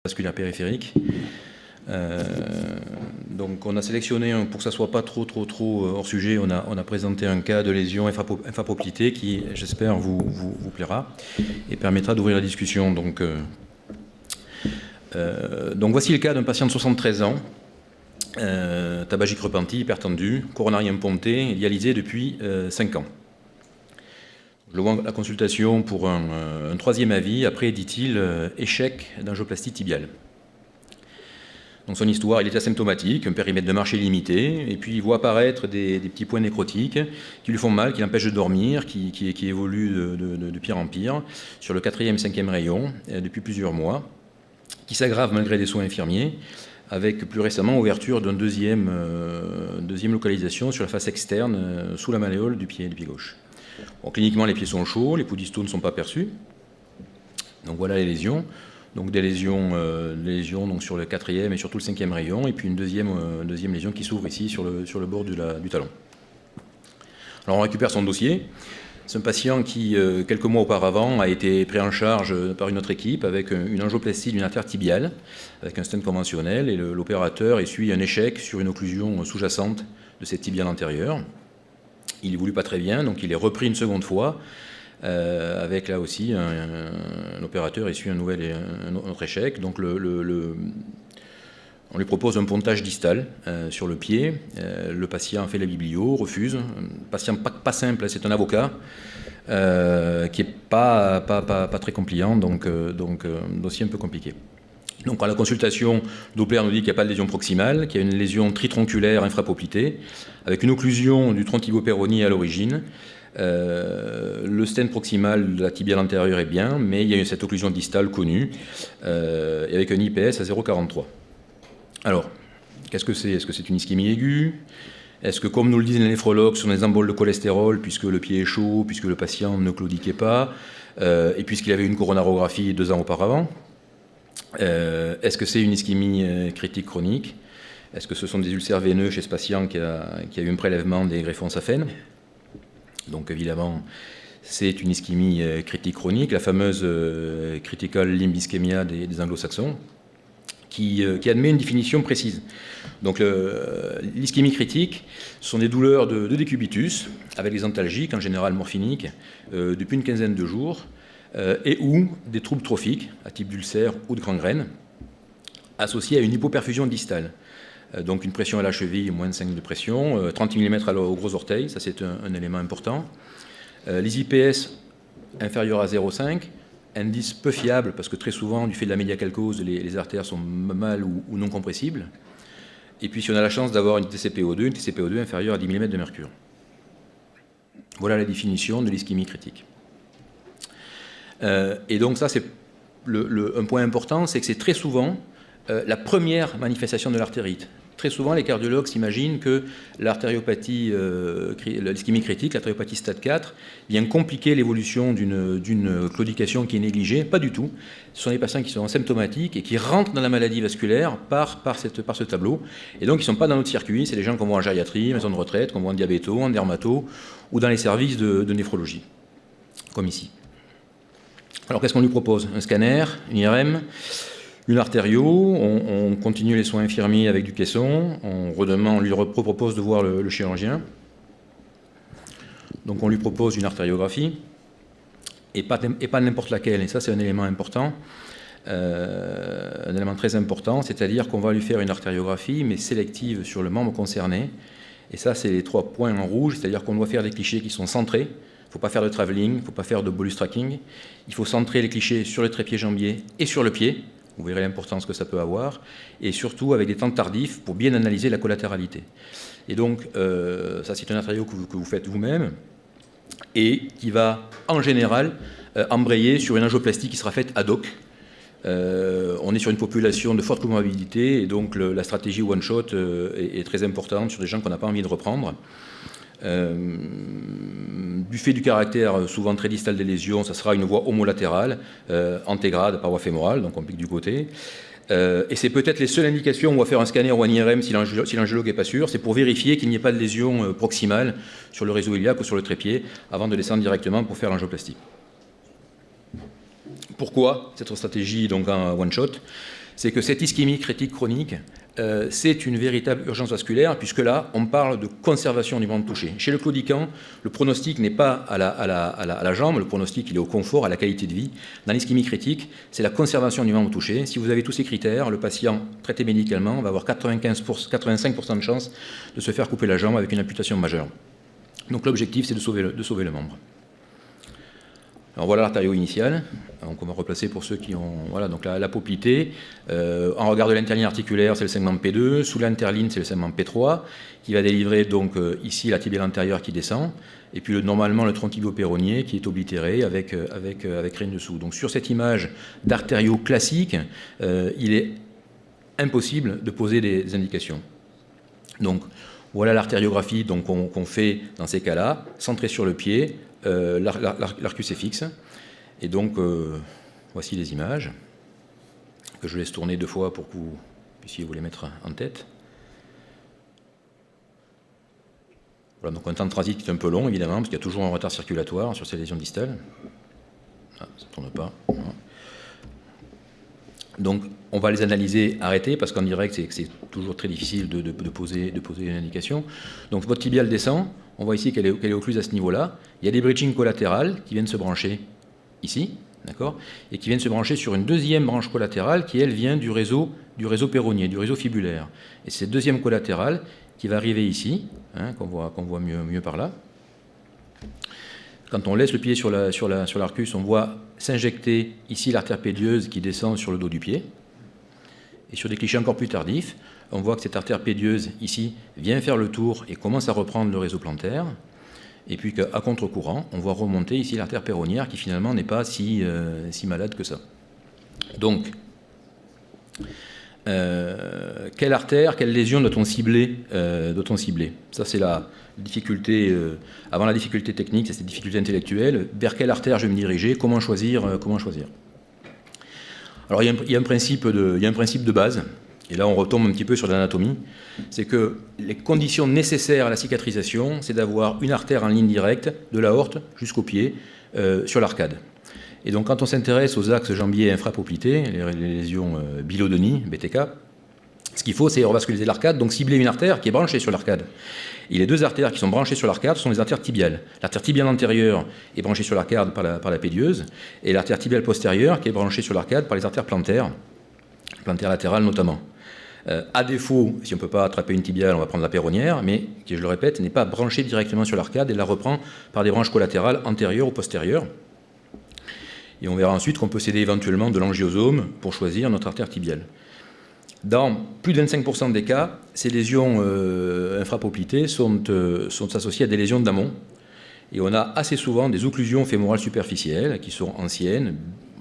vasculaire périphérique. Donc on a sélectionné, pour que ça ne soit pas trop hors sujet, on a présenté un cas de lésion infrapoplitée qui, j'espère, vous plaira et permettra d'ouvrir la discussion. Donc voici le cas d'un patient de 73 ans, tabagique repenti, hypertendu, coronarien ponté, dialysé depuis 5 ans. Je vois la consultation pour un troisième avis, après, dit-il, échec d'angioplastie tibiale. Donc son histoire, il est asymptomatique, un périmètre de marché limité, et puis il voit apparaître des petits points nécrotiques qui lui font mal, qui l'empêchent de dormir, qui évoluent de pire en pire, sur le 4e et 5e rayon, depuis plusieurs mois, qui s'aggravent malgré des soins infirmiers, avec plus récemment ouverture d'une deuxième localisation sur la face externe, sous la malléole du pied gauche. Bon, cliniquement, les pieds sont chauds, les poudistaux ne sont pas perçus. Donc voilà les lésions. Donc des lésions donc sur le 4e et surtout le 5e rayon, et puis une deuxième lésion qui s'ouvre ici sur le bord du talon. Alors on récupère son dossier. C'est un patient qui, quelques mois auparavant, a été pris en charge par une autre équipe avec une angioplastie d'une artère tibiale, avec un stent conventionnel, et l'opérateur essuie un échec sur une occlusion sous-jacente de cette tibiale antérieure. Il évolue pas très bien, donc il est repris une seconde fois, avec là aussi un opérateur essuie un autre échec. Donc on lui propose un pontage distal sur le pied. Le patient fait la biblio, refuse. Un patient pas simple, c'est un avocat qui n'est pas très compliant, donc dossier un peu compliqué. Donc à la consultation, Doppler nous dit qu'il n'y a pas de lésion proximale, qu'il y a une lésion tritronculaire infrapoplitée, avec une occlusion du tronc tibio-péroné à l'origine. Le stent proximal de la tibiale antérieure est bien, mais il y a cette occlusion distale connue, et avec un IPS à 0,43. Alors, qu'est-ce que c'est ? Est-ce que c'est une ischémie aiguë ? Est-ce que, comme nous le disent les néphrologues, ce sont des emboles de cholestérol, puisque le pied est chaud, puisque le patient ne claudiquait pas, et puisqu'il avait une coronarographie 2 ans auparavant ? Est-ce que c'est une ischémie critique chronique ? Est-ce que ce sont des ulcères veineux chez ce patient qui a eu un prélèvement des greffons Safen ? Donc évidemment, c'est une ischémie critique chronique, la fameuse critical limb ischemia des anglo-saxons, qui admet une définition précise. Donc l'ischémie critique, ce sont des douleurs de décubitus, avec des antalgiques, en général morphiniques, depuis une quinzaine de jours, et ou des troubles trophiques, à type d'ulcère ou de gangrène, associés à une hypoperfusion distale. Donc une pression à la cheville, moins de 5 de pression, 30 mm au gros orteil, ça c'est un élément important. Les IPS inférieurs à 0,5, indice peu fiable, parce que très souvent, du fait de la médiacalcose, les artères sont mal ou non compressibles. Et puis si on a la chance d'avoir une TCPO2 inférieure à 10 mm de mercure. Voilà la définition de l'ischémie critique. Et donc ça, c'est un point important, c'est que c'est très souvent la première manifestation de l'artérite. Très souvent, les cardiologues s'imaginent que l'artériopathie, l'ischémie critique, l'artériopathie stade 4, vient compliquer l'évolution d'une claudication qui est négligée. Pas du tout. Ce sont des patients qui sont symptomatiques et qui rentrent dans la maladie vasculaire par ce tableau. Et donc, ils ne sont pas dans notre circuit. C'est des gens qu'on voit en gériatrie, maison de retraite, qu'on voit en diabéto, en dermato, ou dans les services de néphrologie, comme ici. Alors, qu'est-ce qu'on lui propose ? Un scanner, une IRM, une artério, on continue les soins infirmiers avec du caisson, on lui propose de voir le chirurgien. Donc, on lui propose une artériographie, et pas n'importe laquelle, et ça, c'est un élément important, un élément très important, c'est-à-dire qu'on va lui faire une artériographie, mais sélective sur le membre concerné, et ça, c'est les 3 points en rouge, c'est-à-dire qu'on doit faire des clichés qui sont centrés. Il ne faut pas faire de travelling, il ne faut pas faire de bolus tracking. Il faut centrer les clichés sur le trépied jambier et sur le pied. Vous verrez l'importance que ça peut avoir. Et surtout avec des temps tardifs pour bien analyser la collatéralité. Et donc, ça c'est un artério que vous faites vous-même et qui va, en général, embrayer sur une angioplastie qui sera faite ad hoc. On est sur une population de forte comorbidité et donc la stratégie one-shot est très importante sur des gens qu'on n'a pas envie de reprendre. Du fait du caractère souvent très distal des lésions, ça sera une voie homolatérale, antégrade par voie fémorale, donc on pique du côté. Et c'est peut-être les seules indications où on va faire un scanner ou un IRM si l'angiologue n'est pas sûr, c'est pour vérifier qu'il n'y ait pas de lésion proximale sur le réseau iliaque ou sur le trépied avant de descendre directement pour faire l'angioplastie. Pourquoi cette stratégie donc en one-shot ? c'est que cette ischémie crétique chronique, c'est une véritable urgence vasculaire, puisque là, on parle de conservation du membre touché. Chez le claudiquant, le pronostic n'est pas à la jambe, le pronostic il est au confort, à la qualité de vie. Dans l'ischémie critique, c'est la conservation du membre touché. Si vous avez tous ces critères, le patient traité médicalement va avoir 85% de chances de se faire couper la jambe avec une amputation majeure. Donc l'objectif, c'est de sauver le membre. Alors voilà l'artériole initiale, donc on va replacer pour ceux qui ont... Voilà, donc la poplité, en regard de l'interligne articulaire, c'est le segment P2, sous l'interligne, c'est le segment P3, qui va délivrer donc ici la tibiale antérieure qui descend, et puis normalement le tronc tibio-péronnier qui est oblitéré avec rien dessous. Donc sur cette image d'artério classique, il est impossible de poser des indications. Donc voilà l'artériographie qu'on fait dans ces cas-là, centrée sur le pied, l'arcus est fixe, et donc voici les images que je laisse tourner 2 fois pour que vous puissiez vous les mettre en tête. Voilà, donc un temps de transit qui est un peu long évidemment, parce qu'il y a toujours un retard circulatoire sur ces lésions distales. Ah, ça ne tourne pas. Donc on va les analyser arrêtés, parce qu'en direct c'est toujours très difficile de poser une indication. Donc votre tibiale descend, on voit ici qu'elle est occluse à ce niveau-là. Il y a des bridgings collatérales qui viennent se brancher ici, d'accord, et qui viennent se brancher sur une deuxième branche collatérale qui, elle, vient du réseau péronnier, du réseau fibulaire. Et c'est cette deuxième collatérale qui va arriver ici, hein, qu'on voit mieux par là. Quand on laisse le pied sur l'arcus, on voit s'injecter ici l'artère pédieuse qui descend sur le dos du pied. Et sur des clichés encore plus tardifs, on voit que cette artère pédieuse ici vient faire le tour et commence à reprendre le réseau plantaire. Et puis qu'à contre-courant, on voit remonter ici l'artère péronnière qui finalement n'est pas si malade que ça. Donc, quelle artère, quelle lésion doit-on cibler, Ça, c'est la difficulté, avant la difficulté technique, c'est cette difficulté intellectuelle. Vers quelle artère je vais me diriger, comment choisir. Alors, il y a un principe de base, et là on retombe un petit peu sur l'anatomie, c'est que les conditions nécessaires à la cicatrisation, c'est d'avoir une artère en ligne directe de l'aorte jusqu'au pied sur l'arcade. Et donc quand on s'intéresse aux axes jambiers infrapoplités, les lésions Bilodenis, BTK, ce qu'il faut c'est revasculariser l'arcade, donc cibler une artère qui est branchée sur l'arcade. Et les 2 artères qui sont branchées sur l'arcade sont les artères tibiales. L'artère tibiale antérieure est branchée sur l'arcade par la pédieuse, et l'artère tibiale postérieure qui est branchée sur l'arcade par les artères plantaires latérales notamment. À défaut, si on ne peut pas attraper une tibiale, on va prendre la péronnière, mais, qui je le répète, n'est pas branchée directement sur l'arcade, elle la reprend par des branches collatérales antérieures ou postérieures. Et on verra ensuite qu'on peut s'aider éventuellement de l'angiosome pour choisir notre artère tibiale. Dans plus de 25% des cas, ces lésions infrapoplitées sont associées à des lésions d'amont. Et on a assez souvent des occlusions fémorales superficielles qui sont anciennes,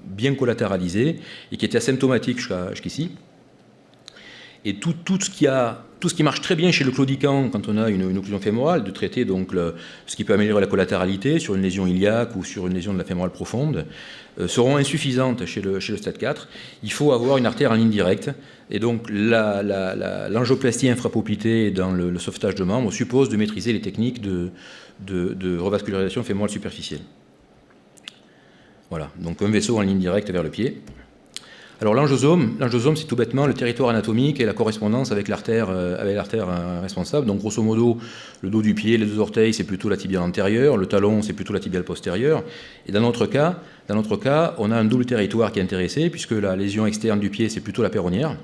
bien collatéralisées, et qui étaient asymptomatiques jusqu'ici. Et tout ce qui marche très bien chez le claudiquant quand on a une occlusion fémorale, de traiter donc ce qui peut améliorer la collatéralité sur une lésion iliaque ou sur une lésion de la fémorale profonde, seront insuffisantes chez le stade 4. Il faut avoir une artère en ligne directe. Et donc l'angioplastie infrapoplitée dans le sauvetage de membres suppose de maîtriser les techniques de revascularisation fémorale superficielle. Voilà, donc un vaisseau en ligne directe vers le pied. Alors l'angiosome, c'est tout bêtement le territoire anatomique et la correspondance avec l'artère responsable. Donc grosso modo, le dos du pied, les 2 orteils, c'est plutôt la tibiale antérieure, le talon, c'est plutôt la tibiale postérieure. Et dans notre cas, on a un double territoire qui est intéressé, puisque la lésion externe du pied, c'est plutôt la péronnière.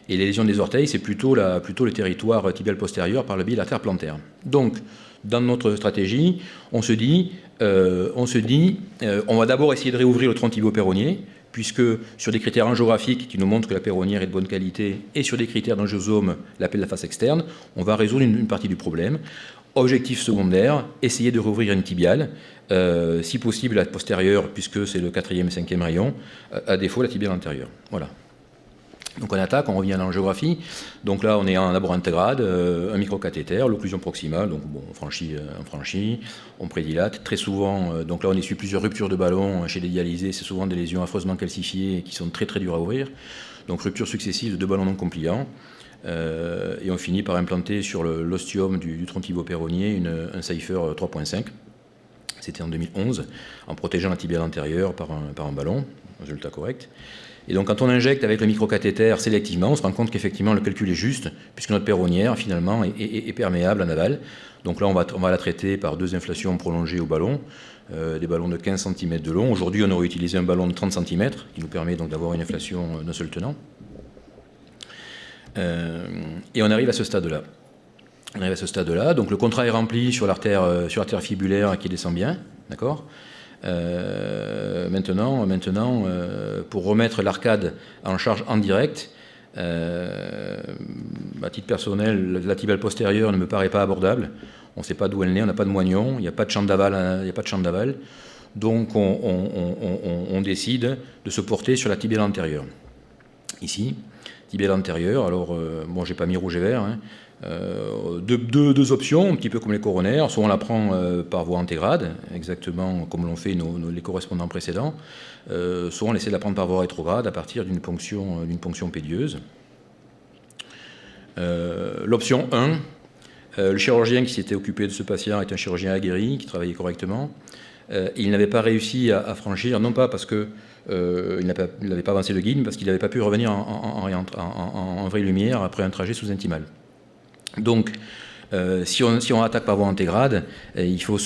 Et les lésions des orteils, c'est plutôt le territoire tibial postérieur par le biais de l'artère plantaire. Donc, dans notre stratégie, on se dit, on va d'abord essayer de réouvrir le tronc tibio-péronnier, puisque sur des critères angiographiques qui nous montrent que la péronnière est de bonne qualité, et sur des critères d'angiosome, l'appel de la face externe, on va résoudre une partie du problème. Objectif secondaire, essayer de réouvrir une tibiale, si possible la postérieure, puisque c'est le 4e et 5e rayon, à défaut la tibiale antérieure. Voilà. Donc on attaque, on revient à l'angiographie. Donc là on est en abord intégrade, un microcathéter, l'occlusion proximale, donc bon, on franchit, on prédilate. Très souvent, donc là on essuie plusieurs ruptures de ballon chez les dialysés, c'est souvent des lésions affreusement calcifiées et qui sont très dures à ouvrir. Donc rupture successive de 2 ballons non compliants. Et on finit par implanter sur l'ostium du tronc tibio-péronnier un Cypher 3.5. C'était en 2011, en protégeant la tibiale antérieure par un ballon, résultat correct. Et donc quand on injecte avec le microcathéter sélectivement, on se rend compte qu'effectivement le calcul est juste, puisque notre perronnière finalement est perméable en aval. Donc là on va la traiter par 2 inflations prolongées au ballon, des ballons de 15 cm de long. Aujourd'hui on aurait utilisé un ballon de 30 cm, qui nous permet donc d'avoir une inflation d'un seul tenant. Et on arrive à ce stade-là. Donc le contrat est rempli sur l'artère fibulaire qui descend bien, d'accord. Maintenant, pour remettre l'arcade en charge en direct, à titre personnel, la tibiale postérieure ne me paraît pas abordable. On ne sait pas d'où elle naît, on n'a pas de moignon, il n'y a pas de champ d'aval, donc on décide de se porter sur la tibiale antérieure. Ici, tibiale antérieure, alors bon, j'ai pas mis rouge et vert, hein. Deux options, un petit peu comme les coronaires. Soit on la prend par voie antégrade, exactement comme l'ont fait les correspondants précédents, soit on essaie de la prendre par voie rétrograde à partir d'une ponction pédieuse. L'option 1, le chirurgien qui s'était occupé de ce patient est un chirurgien aguerri, qui travaillait correctement. Il n'avait pas réussi à franchir, non pas parce qu'il n'avait pas avancé le guide, mais parce qu'il n'avait pas pu revenir en vraie lumière après un trajet sous-intimal. Donc, si on attaque par voie antégrade, il faut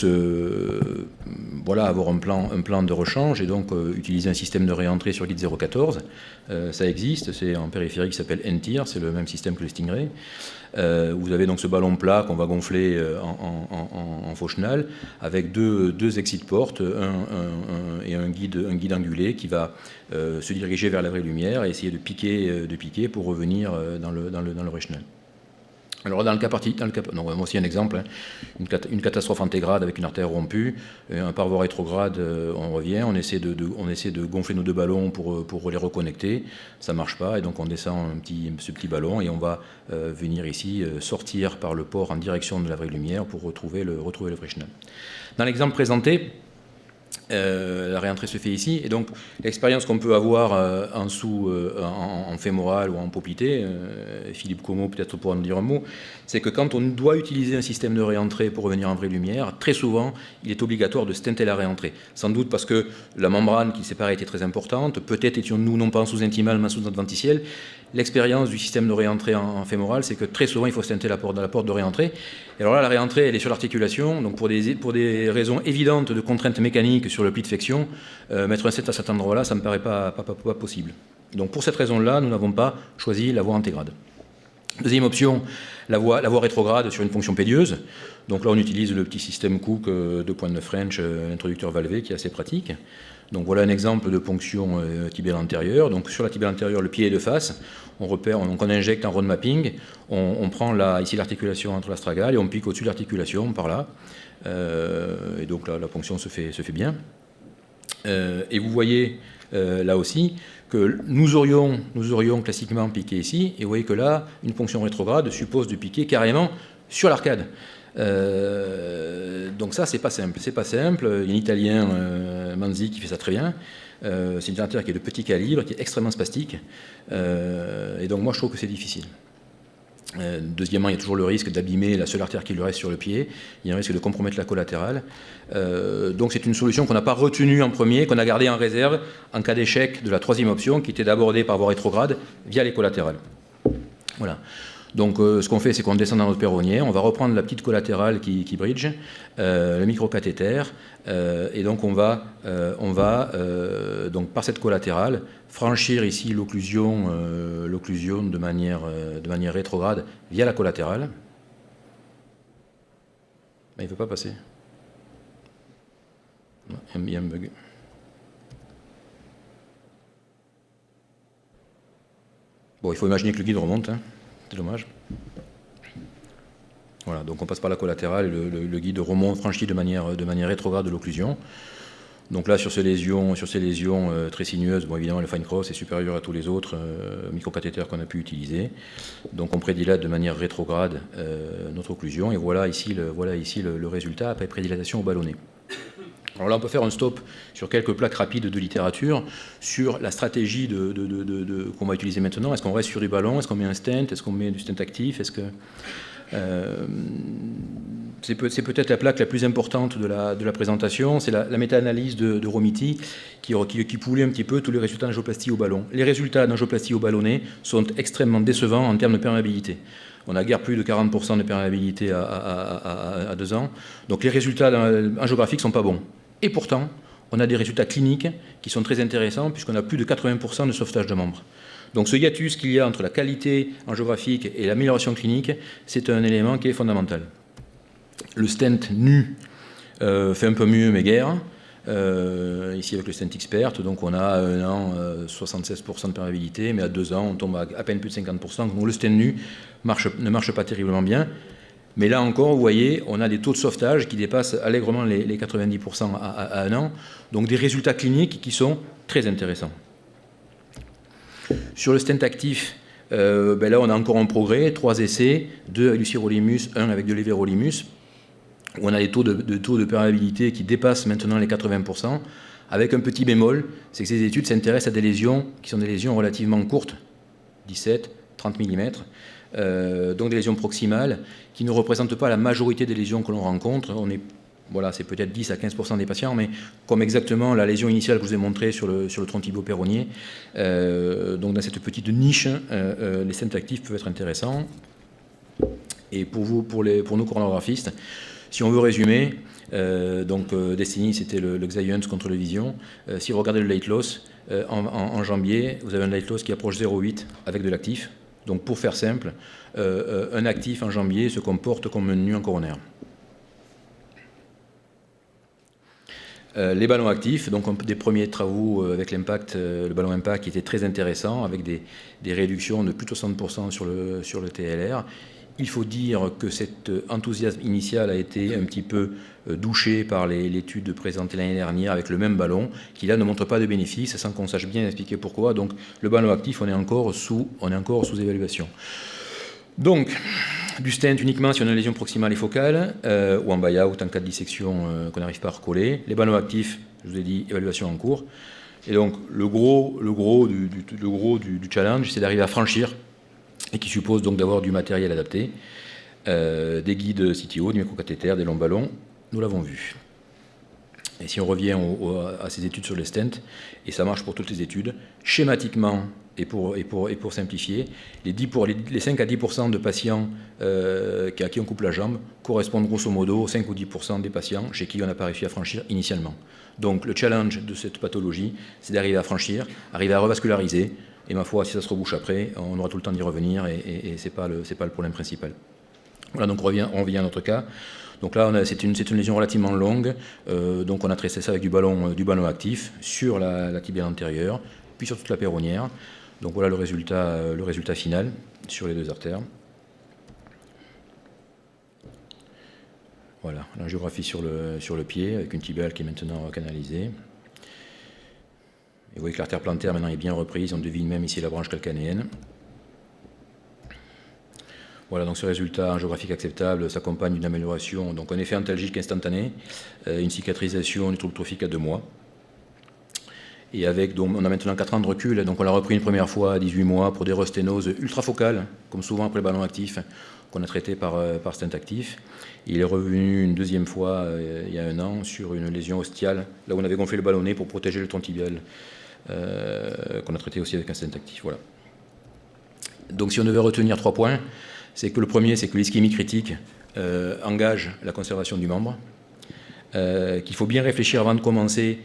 avoir un plan de rechange et donc utiliser un système de réentrée sur guide 0,14. Ça existe, c'est en périphérique qui s'appelle NTIR, c'est le même système que le Stingray. Vous avez donc ce ballon plat qu'on va gonfler en faux chenal avec deux exit portes et un guide angulé qui va se diriger vers la vraie lumière et essayer de piquer pour revenir dans le vrai chenal. Alors moi aussi un exemple, hein, une catastrophe antégrade avec une artère rompue, un par voie rétrograde, on revient, on essaie de gonfler nos 2 ballons pour les reconnecter, ça ne marche pas, et donc on descend ce petit ballon et on va venir ici sortir par le port en direction de la vraie lumière pour retrouver le vrai chenal. Dans l'exemple présenté, la réentrée se fait ici, et donc l'expérience qu'on peut avoir en fémoral ou en poplité, Philippe Como peut-être pourra nous dire un mot, c'est que quand on doit utiliser un système de réentrée pour revenir en vraie lumière, très souvent il est obligatoire de stenter la réentrée, sans doute parce que la membrane qui séparait était très importante, peut-être étions-nous non pas en sous-intimal mais en sous-adventiciel. L'expérience du système de réentrée en fémoral, c'est que très souvent il faut stenter la porte de réentrée. Et alors là, la réentrée, elle est sur l'articulation, donc pour des raisons évidentes de contraintes mécaniques sur le pli de flexion, mettre un stent à cet endroit-là, ça ne me paraît pas possible. Donc pour cette raison-là, nous n'avons pas choisi la voie antégrade. Deuxième option, la voie rétrograde sur une ponction pédieuse. Donc là, on utilise le petit système Cook 2.9 French, introducteur valvé, qui est assez pratique. Donc voilà un exemple de ponction tibiale antérieure. Donc sur la tibiale antérieure, le pied est de face. On injecte en road mapping. On prend ici l'articulation entre l'astragale et on pique au-dessus de l'articulation par là. Et donc là, la ponction se fait bien. Et vous voyez là aussi que nous aurions classiquement piqué ici. Et vous voyez que là, une ponction rétrograde suppose de piquer carrément sur l'arcade. Donc ça, c'est pas simple. Il y a un Italien, Manzi, qui fait ça très bien. C'est une artère qui est de petit calibre, qui est extrêmement spastique. Et donc moi, je trouve que c'est difficile. Deuxièmement, il y a toujours le risque d'abîmer la seule artère qui lui reste sur le pied. Il y a un risque de compromettre la collatérale. Donc c'est une solution qu'on n'a pas retenue en premier, qu'on a gardée en réserve en cas d'échec de la troisième option, qui était d'aborder par voie rétrograde via les collatérales. Voilà. Donc ce qu'on fait, c'est qu'on descend dans notre perronnière, on va reprendre la petite collatérale qui bridge, le microcathéter, et donc on va donc par cette collatérale franchir ici l'occlusion de manière rétrograde via la collatérale. Mais il ne veut pas passer. Il y a un bug. Bon, il faut imaginer que le guide remonte, hein. C'est dommage. Voilà, donc on passe par la collatérale et le guide remonte, franchit de manière rétrograde de l'occlusion. Donc là, sur ces lésions très sinueuses, bon, évidemment, le fine cross est supérieur à tous les autres microcathéters qu'on a pu utiliser. Donc on prédilate de manière rétrograde notre occlusion. Et voilà ici le résultat après prédilatation au ballonnet. Alors là, on peut faire un stop sur quelques plaques rapides de littérature sur la stratégie qu'on va utiliser maintenant. Est-ce qu'on reste sur du ballon? Est-ce qu'on met un stent? Est-ce qu'on met du stent actif? c'est peut-être la plaque la plus importante de la présentation, c'est la méta-analyse de Romiti qui poulait un petit peu tous les résultats d'angioplastie au ballon. Les résultats d'angioplastie au ballonnet sont extrêmement décevants en termes de perméabilité. On a guère plus de 40% de perméabilité à 2 ans. Donc les résultats angiographiques ne sont pas bons. Et pourtant, on a des résultats cliniques qui sont très intéressants puisqu'on a plus de 80% de sauvetage de membres. Donc ce hiatus qu'il y a entre la qualité angiographique et l'amélioration clinique, c'est un élément qui est fondamental. Le stent nu fait un peu mieux, mais guère. Ici avec le stent expert, donc on a à 1 an 76% de perméabilité, mais à 2 ans on tombe à peine plus de 50%. Donc le stent nu ne marche pas terriblement bien. Mais là encore, vous voyez, on a des taux de sauvetage qui dépassent allègrement les 90% à 1 an. Donc des résultats cliniques qui sont très intéressants. Sur le stent actif, là on a encore un progrès, 3 essais, 2 avec du sirolimus, 1 avec de l'éverolimus, où on a des taux de perméabilité qui dépassent maintenant les 80%, avec un petit bémol, c'est que ces études s'intéressent à des lésions qui sont des lésions relativement courtes, 17, 30 mm, donc des lésions proximales, qui ne représentent pas la majorité des lésions que l'on rencontre. Voilà, c'est peut-être 10 à 15% des patients, mais comme exactement la lésion initiale que je vous ai montrée sur le tronc tibio-péronnier, donc dans cette petite niche, les stents actifs peuvent être intéressants. Et pour nous coronographistes, si on veut résumer, Destiny c'était le Xience contre le Vision. Si vous regardez le late loss, en jambier, vous avez un late loss qui approche 0,8 avec de l'actif. Donc pour faire simple, un actif en jambier se comporte comme un nu en coronaire. Les ballons actifs, donc des premiers travaux avec l'impact, le ballon impact qui était très intéressant, avec des réductions de plus de 60% sur le TLR. Il faut dire que cet enthousiasme initial a été un petit peu douché par l'étude présentée l'année dernière avec le même ballon, qui là ne montre pas de bénéfices, sans qu'on sache bien expliquer pourquoi. Donc le ballon actif, on est encore sous évaluation. Donc, du stent uniquement si on a une lésion proximale et focale, ou en buy-out en cas de dissection qu'on n'arrive pas à recoller. Les ballons actifs, je vous ai dit, évaluation en cours. Et donc, le gros du challenge, c'est d'arriver à franchir, et qui suppose donc d'avoir du matériel adapté, des guides CTO, des microcathéters, des longs ballons, nous l'avons vu. Et si on revient à ces études sur les stents, et ça marche pour toutes les études, schématiquement, et pour simplifier, les 5 à 10% de patients à qui on coupe la jambe correspondent grosso modo aux 5 ou 10% des patients chez qui on n'a pas réussi à franchir initialement. Donc le challenge de cette pathologie, c'est d'arriver à franchir, arriver à revasculariser, et ma foi, si ça se rebouche après, on aura tout le temps d'y revenir, et ce n'est pas le problème principal. Voilà, donc on revient à notre cas. Donc là, c'est une lésion relativement longue, donc on a traité ça avec du ballon actif sur la tibiale antérieure, puis sur toute la péronnière. Donc voilà le résultat final sur les 2 artères. Voilà, l'angiographie sur le pied, avec une tibiale qui est maintenant canalisée. Et vous voyez que l'artère plantaire maintenant est bien reprise, on devine même ici la branche calcanéenne. Voilà, donc ce résultat angiographique acceptable s'accompagne d'une amélioration, donc un effet antalgique instantané, une cicatrisation du trouble trophique à 2 mois. Et donc, on a maintenant 4 ans de recul, donc on l'a repris une première fois à 18 mois pour des resténoses ultrafocales, comme souvent après le ballon actif, qu'on a traité par stent actif. Il est revenu une deuxième fois il y a 1 an sur une lésion ostiale, là où on avait gonflé le ballonnet pour protéger le tronc tibial, qu'on a traité aussi avec un stent actif. Voilà. Donc si on devait retenir 3 points, c'est que le premier, c'est que l'ischémie critique engage la conservation du membre, qu'il faut bien réfléchir avant de commencer,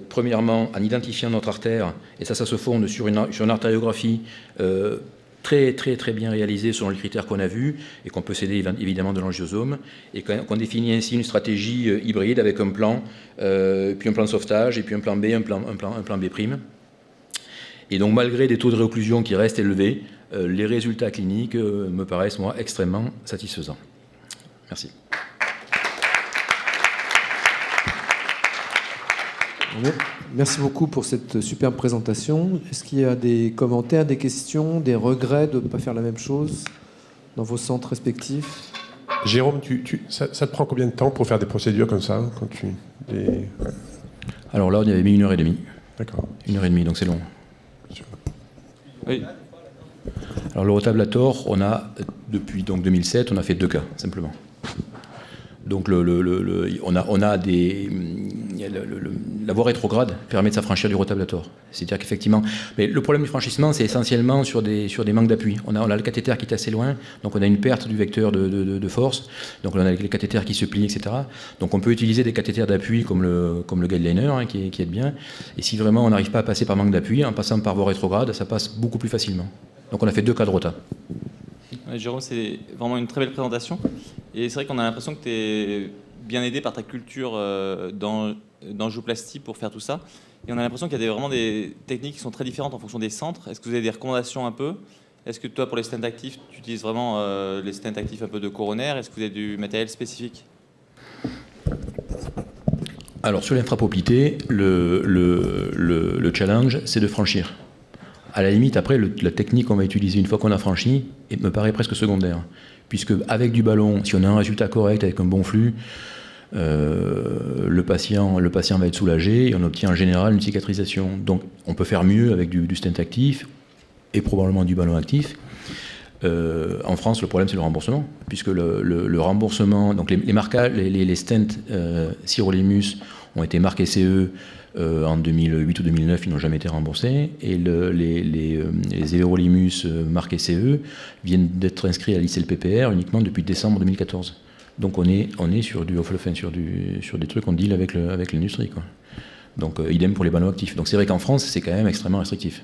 premièrement en identifiant notre artère, et ça se fonde sur une artériographie très bien réalisée selon les critères qu'on a vus, et qu'on peut céder évidemment de l'angiosome, et qu'on définit ainsi une stratégie hybride avec un plan, puis un plan de sauvetage, et puis un plan B, un plan B'. Et donc malgré des taux de réocclusion qui restent élevés, les résultats cliniques me paraissent, moi, extrêmement satisfaisants. Merci. Merci beaucoup pour cette superbe présentation. Est-ce qu'il y a des commentaires, des questions, des regrets de ne pas faire la même chose dans vos centres respectifs? Jérôme, ça te prend combien de temps pour faire des procédures comme ça Alors là, on y avait mis 1h30. D'accord. 1h30, donc c'est long. Oui. Alors le rotablator, on a, depuis donc 2007, on a fait 2 cas, simplement. Donc on a des... la voie rétrograde permet de s'affranchir du rotablator. C'est-à-dire qu'effectivement... Mais le problème du franchissement, c'est essentiellement sur des manques d'appui. On a le cathéter qui est assez loin, donc on a une perte du vecteur de force, donc on a les cathéters qui se plient, etc. Donc on peut utiliser des cathéters d'appui comme le guideliner, hein, qui est bien. Et si vraiment on n'arrive pas à passer par manque d'appui, en passant par voie rétrograde, ça passe beaucoup plus facilement. Donc on a fait 2 cas de rota. Ouais, Jérôme, c'est vraiment une très belle présentation. Et c'est vrai qu'on a l'impression que tu es bien aidé par ta culture d'angioplastie pour faire tout ça. Et on a l'impression qu'il y a vraiment des techniques qui sont très différentes en fonction des centres. Est-ce que vous avez des recommandations un peu? Est-ce que toi, pour les stents actifs, tu utilises vraiment les stents actifs un peu de coronaire? Est-ce que vous avez du matériel spécifique? Alors sur l'infrapoplité, le challenge, c'est de franchir. À la limite, après, la technique qu'on va utiliser une fois qu'on a franchi me paraît presque secondaire. Puisque avec du ballon, si on a un résultat correct, avec un bon flux, le patient va être soulagé et on obtient en général une cicatrisation. Donc on peut faire mieux avec du stent actif et probablement du ballon actif. En France, le problème, c'est le remboursement. Puisque le remboursement, donc les marquages, les stents sirolimus ont été marqués CE en 2008 ou 2009, ils n'ont jamais été remboursés. Et les Everolimus marqués CE viennent d'être inscrits à l'ICLPPR uniquement depuis décembre 2014. Donc on est sur sur des trucs qu'on deal avec l'industrie, quoi. Donc idem pour les ballons actifs. Donc c'est vrai qu'en France, c'est quand même extrêmement restrictif.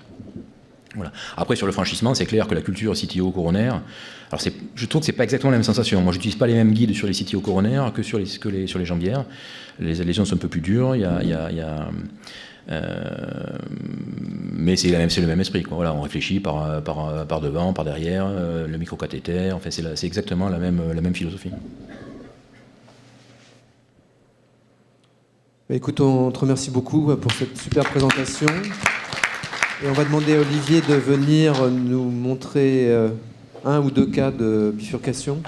Voilà. Après, sur le franchissement, c'est clair que la culture CTO coronaire, alors je trouve que c'est pas exactement la même sensation. Moi, j'utilise pas les mêmes guides sur les CTO coronaires que sur les jambières. Les lésions sont un peu plus dures. Mais c'est le même esprit, quoi. Voilà, on réfléchit par devant, par derrière, le microcathéter. Enfin, c'est exactement la même philosophie. Écoute, on te remercie beaucoup pour cette super présentation. Et on va demander à Olivier de venir nous montrer 1 ou 2 cas de bifurcation.